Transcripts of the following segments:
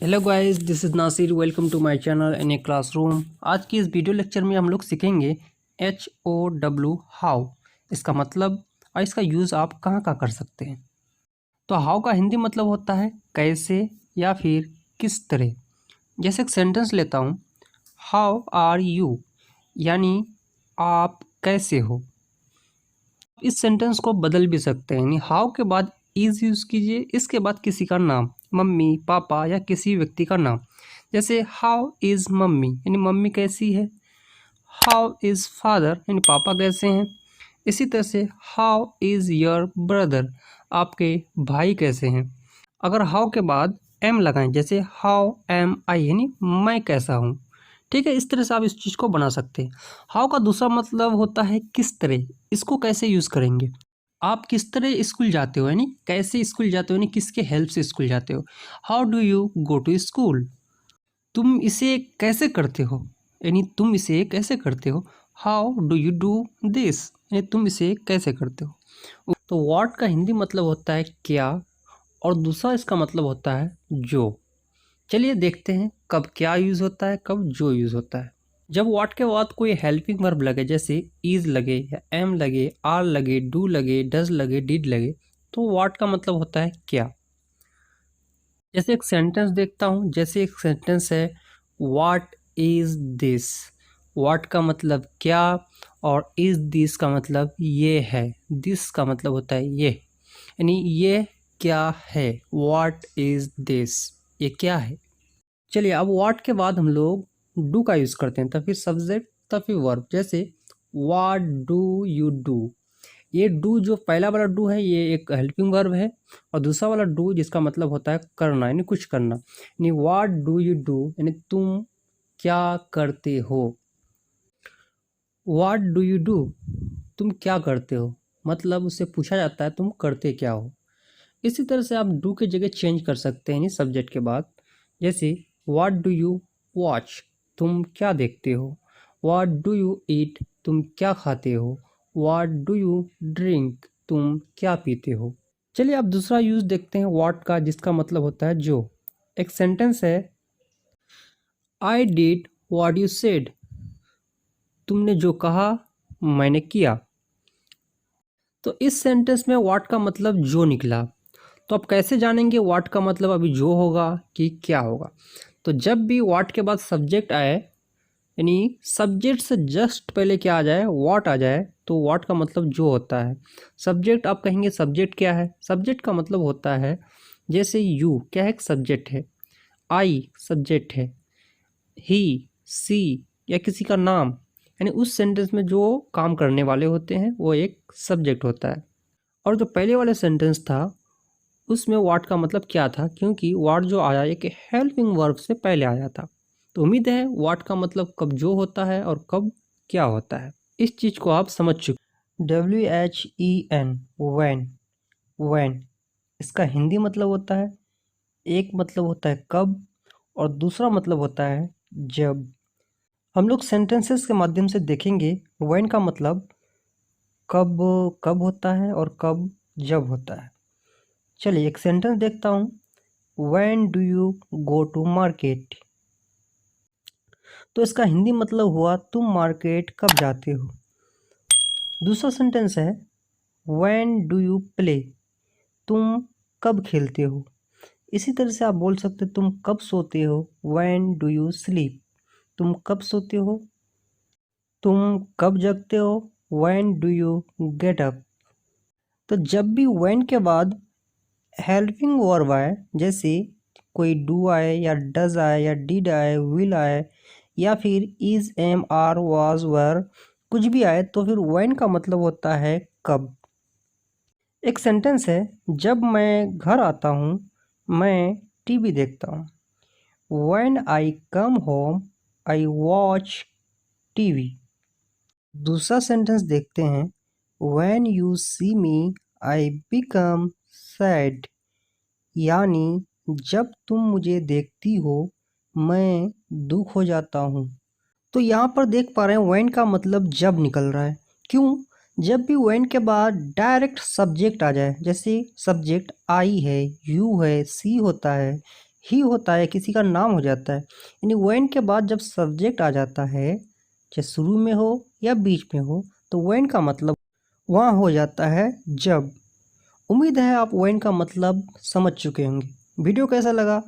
Hello guys, this is Nasir. Welcome to my channel in a classroom. आज की इस video lecture में हम लोग सीखेंगे HOW हाउ, इसका मतलब और इसका यूज़ आप कहाँ कहाँ कर सकते हैं। तो हाउ का हिंदी मतलब होता है कैसे या फिर किस तरह। जैसे एक सेंटेंस लेता हूँ, हाउ आर यू, यानी आप कैसे हो। इस सेंटेंस को बदल भी सकते हैं, यानी हाउ के बाद इज़ यूज़ कीजिए, इसके बाद किसी का नाम, मम्मी पापा या किसी व्यक्ति का नाम। जैसे हाउ इज़ मम्मी, यानी मम्मी कैसी है। हाउ इज़ फादर, यानी पापा कैसे हैं। इसी तरह से हाउ इज़ योर ब्रदर, आपके भाई कैसे हैं। अगर हाउ के बाद एम लगाएं, जैसे हाउ एम आई, यानी मैं कैसा हूँ। ठीक है, इस तरह से आप इस चीज़ को बना सकते हैं। हाउ का दूसरा मतलब होता है किस तरह। इसको कैसे यूज़ करेंगे, आप किस तरह स्कूल जाते हो, यानी कैसे स्कूल जाते हो, यानी किसके हेल्प से स्कूल जाते हो। How do you go to school, तुम इसे कैसे करते हो, यानी तुम इसे कैसे करते हो। How do you do this, यानी तुम इसे कैसे करते हो। तो व्हाट का हिंदी मतलब होता है क्या, और दूसरा इसका मतलब होता है जो। चलिए देखते हैं कब क्या यूज़ होता है, कब जो यूज़ होता है। जब व्हाट के बाद कोई हेल्पिंग वर्ब लगे, जैसे इज लगे या एम लगे, आर लगे, डू लगे, डज लगे, डिड लगे, तो व्हाट का मतलब होता है क्या। जैसे एक सेंटेंस देखता हूँ, जैसे एक सेंटेंस है व्हाट इज दिस। व्हाट का मतलब क्या, और इज दिस का मतलब ये है। दिस का मतलब होता है ये, यानी ये क्या है। व्हाट इज दिस, ये क्या है। चलिए अब व्हाट के बाद हम लोग डू का यूज़ करते हैं, तब फिर सब्जेक्ट तब फिर वर्ब। जैसे व्हाट डू यू डू, ये डू जो पहला वाला डू है ये एक हेल्पिंग वर्ब है, और दूसरा वाला डू जिसका मतलब होता है करना, यानी कुछ करना। यानी व्हाट डू यू डू, यानी तुम क्या करते हो। व्हाट डू यू डू, तुम क्या करते हो, मतलब उससे पूछा जाता है तुम करते क्या हो। इसी तरह से आप डू की जगह चेंज कर सकते हैं, यानी सब्जेक्ट के बाद। जैसे व्हाट डू यू वॉच, तुम क्या देखते हो। व्हाट डू यू ईट, तुम क्या खाते हो। व्हाट डू यू ड्रिंक, तुम क्या पीते हो। चलिए अब दूसरा यूज़ देखते हैं व्हाट का, जिसका मतलब होता है जो। एक सेंटेंस है I did what you said, तुमने जो कहा मैंने किया। तो इस सेंटेंस में व्हाट का मतलब जो निकला। तो आप कैसे जानेंगे व्हाट का मतलब अभी जो होगा कि क्या होगा। तो जब भी व्हाट के बाद सब्जेक्ट आए, यानी सब्जेक्ट से जस्ट पहले क्या आ जाए, व्हाट आ जाए, तो व्हाट का मतलब जो होता है। सब्जेक्ट आप कहेंगे सब्जेक्ट क्या है, सब्जेक्ट का मतलब होता है, जैसे यू क्या है, एक सब्जेक्ट है। आई सब्जेक्ट है। ही, सी या किसी का नाम, यानी उस सेंटेंस में जो काम करने वाले होते हैं वो एक सब्जेक्ट होता है। और जो पहले वाले सेंटेंस था उसमें व्हाट का मतलब क्या था, क्योंकि व्हाट जो आया एक हेल्पिंग वर्ब से पहले आया था। तो उम्मीद है व्हाट का मतलब कब जो होता है और कब क्या होता है, इस चीज़ को आप समझ चुके। WHEN, van. वैन इसका हिंदी मतलब होता है, एक मतलब होता है कब, और दूसरा मतलब होता है जब। हम लोग सेंटेंसेस के माध्यम से देखेंगे वैन का मतलब कब कब होता है और कब जब होता है। चलिए एक सेंटेंस देखता हूँ, When do you go to market? तो इसका हिंदी मतलब हुआ तुम मार्केट कब जाते हो। दूसरा सेंटेंस है When do you play? तुम कब खेलते हो। इसी तरह से आप बोल सकते हो तुम कब सोते हो, When do you sleep? तुम कब सोते हो। तुम कब जगते हो, When do you get up? तो जब भी when के बाद हेल्पिंग वर्ब आए, जैसे कोई डू आए या डज आए या डिड आए, विल आए, या फिर is am are was were, कुछ भी आए, तो फिर व्हेन का मतलब होता है कब। एक सेंटेंस है जब मैं घर आता हूँ मैं टीवी देखता हूँ। When I come home I watch TV. दूसरा सेंटेंस देखते हैं, when you see me I become sad, यानी जब तुम मुझे देखती हो मैं दुख हो जाता हूँ। तो यहाँ पर देख पा रहे हैं व्हेन का मतलब जब निकल रहा है। क्यों, जब भी व्हेन के बाद डायरेक्ट सब्जेक्ट आ जाए, जैसे सब्जेक्ट आई है, यू है, सी होता है, ही होता है, किसी का नाम हो जाता है। यानी व्हेन के बाद जब सब्जेक्ट आ जाता है, चाहे शुरू में हो या बीच में हो, तो व्हेन का मतलब वहाँ हो जाता है जब। उम्मीद है आप व्हेन का मतलब समझ चुके होंगे। वीडियो कैसा लगा?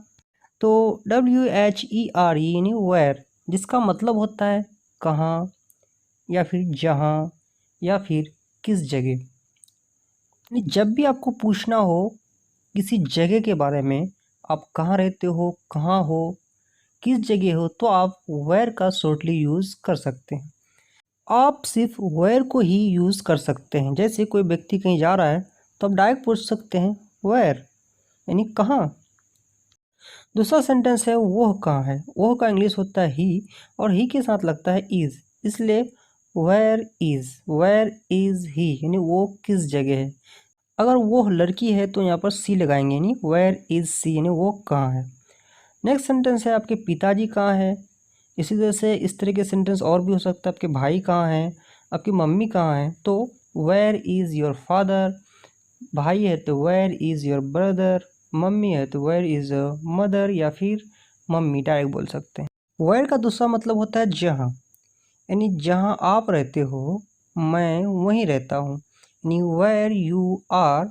तो WHERE यानी वेयर, जिसका मतलब होता है कहाँ या फिर जहाँ या फिर किस जगह। यानी जब भी आपको पूछना हो किसी जगह के बारे में, आप कहाँ रहते हो, कहाँ हो, किस जगह हो, तो आप वेयर का शॉर्टली यूज़ कर सकते हैं। आप सिर्फ वेयर को ही यूज़ कर सकते हैं। जैसे कोई व्यक्ति कहीं जा रहा है तो आप डायरेक्ट पूछ सकते हैं वेयर, यानी कहाँ। दूसरा सेंटेंस है वह कहाँ है। वह का इंग्लिश होता है ही, और ही के साथ लगता है इज़, इसलिए वेयर इज़ ही, यानी वो किस जगह है। अगर वो लड़की है तो यहाँ पर सी लगाएंगे, यानी वेयर इज़ सी, यानी वो कहाँ है। नेक्स्ट सेंटेंस है आपके पिताजी कहाँ है। इसी तरह से इस तरह के सेंटेंस और भी हो सकता है, आपके भाई कहाँ हैं, आपकी मम्मी कहाँ हैं, तो वेयर इज़ योर फादर। भाई है तो where is your brother, mummy है तो वेयर इज़ मदर, या फिर मम्मी डायरेक्ट बोल सकते हैं। वेयर का दूसरा मतलब होता है जहाँ, यानी जहाँ आप रहते हो मैं वहीं रहता हूँ, यानी where you are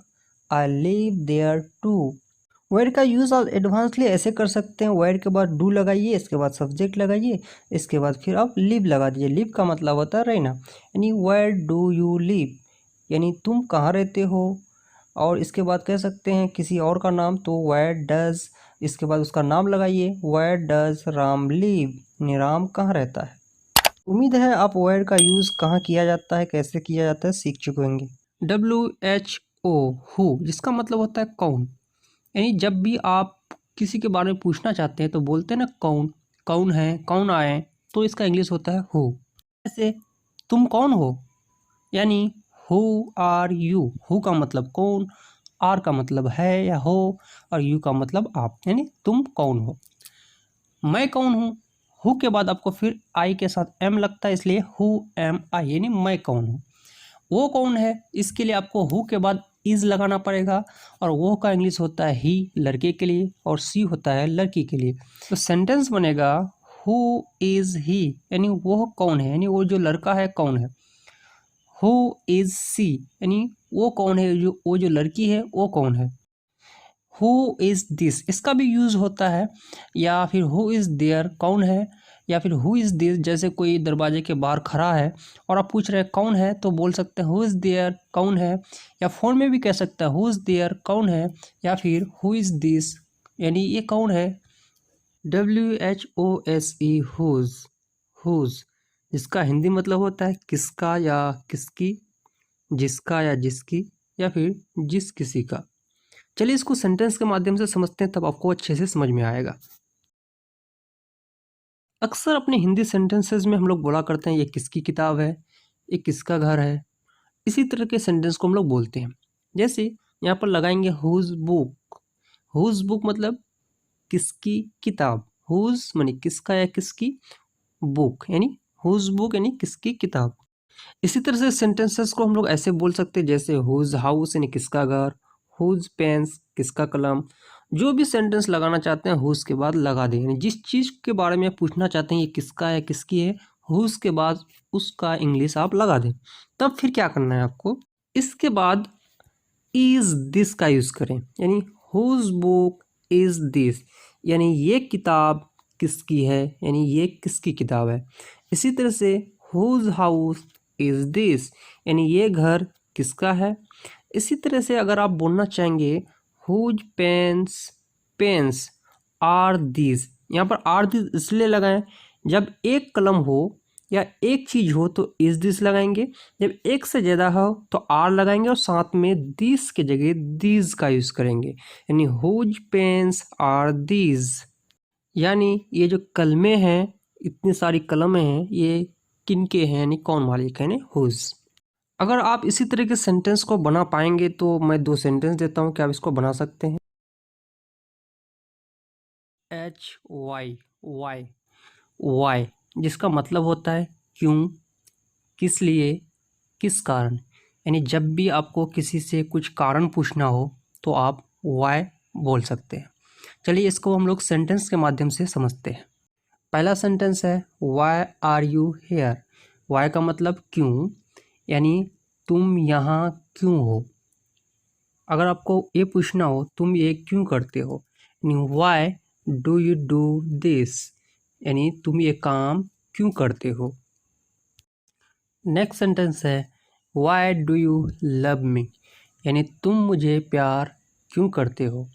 I live there too. Where का यूज़ आप एडवांसली ऐसे कर सकते हैं, वेयर के बाद डू लगाइए, इसके बाद सब्जेक्ट लगाइए, इसके बाद फिर आप लिव लगा दीजिए। लिव का मतलब होता है रहना, यानी वेयर डू यू लिव, यानी तुम कहाँ रहते हो। और इसके बाद कह सकते हैं किसी और का नाम, तो वेयर डज, इसके बाद उसका नाम लगाइए, वेयर डज राम लिव, यानी राम कहाँ रहता है। उम्मीद है आप वेयर का यूज़ कहाँ किया जाता है, कैसे किया जाता है सीख चुके होंगे। WHO हु, जिसका मतलब होता है कौन। यानी जब भी आप किसी के बारे में पूछना चाहते हैं तो बोलते हैं ना कौन, कौन है, कौन आए, तो इसका इंग्लिश होता है हु। जैसे तुम कौन हो, यानी हु आर यू। हु का मतलब कौन, आर का मतलब है या हो, और यू का मतलब आप, यानी तुम कौन हो। मैं कौन हूँ, हु के बाद आपको फिर आई के साथ एम लगता है, इसलिए हु एम आई, यानी मैं कौन हूँ। वो कौन है, इसके लिए आपको हु के बाद इज़ लगाना पड़ेगा, और वो का इंग्लिश होता है ही लड़के के लिए, और सी होता है लड़की के लिए। तो सेंटेंस बनेगा हु इज़ ही, यानी वो कौन है, यानी वो जो लड़का है कौन है। हु इज़ सी, यानी वो कौन है, वो जो लड़की है वो कौन है। हु इज़ दिस, इसका भी यूज़ होता है, या फिर हु इज़ देयर, कौन है, या फिर हु इज़ दिस। जैसे कोई दरवाजे के बाहर खड़ा है और आप पूछ रहे हैं कौन है, तो बोल सकते हैं हु इज़ देयर, कौन है। या फ़ोन में भी कह सकते हैं हु इज़ देयर, कौन है, या फिर हु इज़ दिस, यानी ये कौन है। WHOSE हुज़, हुज़, जिसका हिंदी मतलब होता है किसका या किसकी, जिसका या जिसकी, या फिर जिस किसी का। चलिए इसको सेंटेंस के माध्यम से समझते हैं, तब आपको अच्छे से समझ में आएगा। अक्सर अपने हिंदी सेंटेंसेस में हम लोग बोला करते हैं ये किसकी किताब है, ये किसका घर है। इसी तरह के सेंटेंस को हम लोग बोलते हैं। जैसे यहाँ पर लगाएंगे हुज़ बुक। हुज़ बुक मतलब किसकी किताब। हुज़ मानी किसका या किसकी, बुक यानी हुज़ बुक यानी किसकी किताब। इसी तरह से सेंटेंसेस को हम लोग ऐसे बोल सकते हैं, जैसे हुज़ हाउस यानी किसका घर, हुज़ पेन्स किसका कलम। जो भी सेंटेंस लगाना चाहते हैं हुज़ के बाद लगा दें, यानी जिस चीज़ के बारे में पूछना चाहते हैं ये किसका है किसकी है, हुज़ के बाद उसका इंग्लिश आप लगा दें। तब फिर क्या करना है आपको, इसके बाद इज़ दिस का यूज़ करें, यानी हुज़ बुक इज़ दिस, यानी ये किताब किसकी है, यानी ये किसकी किताब है। इसी तरह से हुज़ हाउस इज़ दिस, यानी ये घर किसका है। इसी तरह से अगर आप बोलना चाहेंगे whose pens pens are this, यहाँ पर आर दिस इसलिए लगाएं, जब एक कलम हो या एक चीज़ हो तो इज़ दिस लगाएंगे, जब एक से ज़्यादा हो तो आर लगाएंगे, और साथ में दिस के जगह दीज का यूज़ करेंगे, यानी हुज पेन्स आर दीज। यानी ये जो कलमें हैं, इतनी सारी कलमें हैं, ये किनके हैं, यानी कौन मालिक है, यानी हुज। अगर आप इसी तरह के सेंटेंस को बना पाएंगे तो मैं 2 सेंटेंस देता हूँ, क्या आप इसको बना सकते हैं। HY वाई, जिसका मतलब होता है क्यों, किस लिए, किस कारण। यानी जब भी आपको किसी से कुछ कारण पूछना हो तो आप वाई बोल सकते हैं। चलिए इसको हम लोग सेंटेंस के माध्यम से समझते हैं। पहला सेंटेंस है why are you here. Why का मतलब क्यों, यानी तुम यहाँ क्यों हो। अगर आपको ये पूछना हो तुम ये क्यों करते हो, यानी why do you do this, यानी तुम ये काम क्यों करते हो। नेक्स्ट सेंटेंस है why do you love me, यानी तुम मुझे प्यार क्यों करते हो।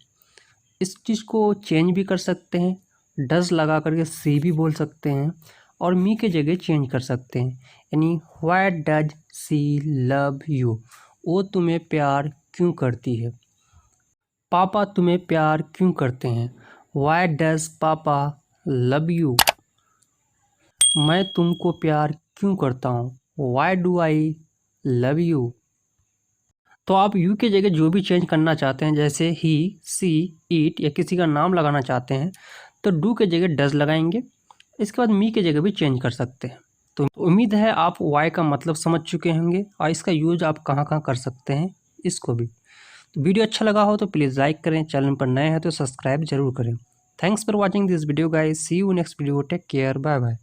इस चीज़ को चेंज भी कर सकते हैं, डज लगा करके सी भी बोल सकते हैं और मी के जगह चेंज कर सकते हैं, यानी why does she love you, वो तुम्हें प्यार क्यों करती है। पापा तुम्हें प्यार क्यों करते हैं, व्हाई डज पापा लव यू। मैं तुमको प्यार क्यों करता हूँ, why do I love you. तो आप यू के जगह जो भी चेंज करना चाहते हैं, जैसे ही, सी, ईट या किसी का नाम लगाना चाहते हैं तो डू के जगह डज लगाएंगे। इसके बाद मी के जगह भी चेंज कर सकते हैं। तो उम्मीद है आप वाई का मतलब समझ चुके होंगे और इसका यूज आप कहाँ कहाँ कर सकते हैं इसको भी। तो वीडियो अच्छा लगा हो तो प्लीज़ लाइक करें, चैनल पर नए हैं तो सब्सक्राइब जरूर करें। Thanks for watching this video guys, see you next video, take care, bye bye.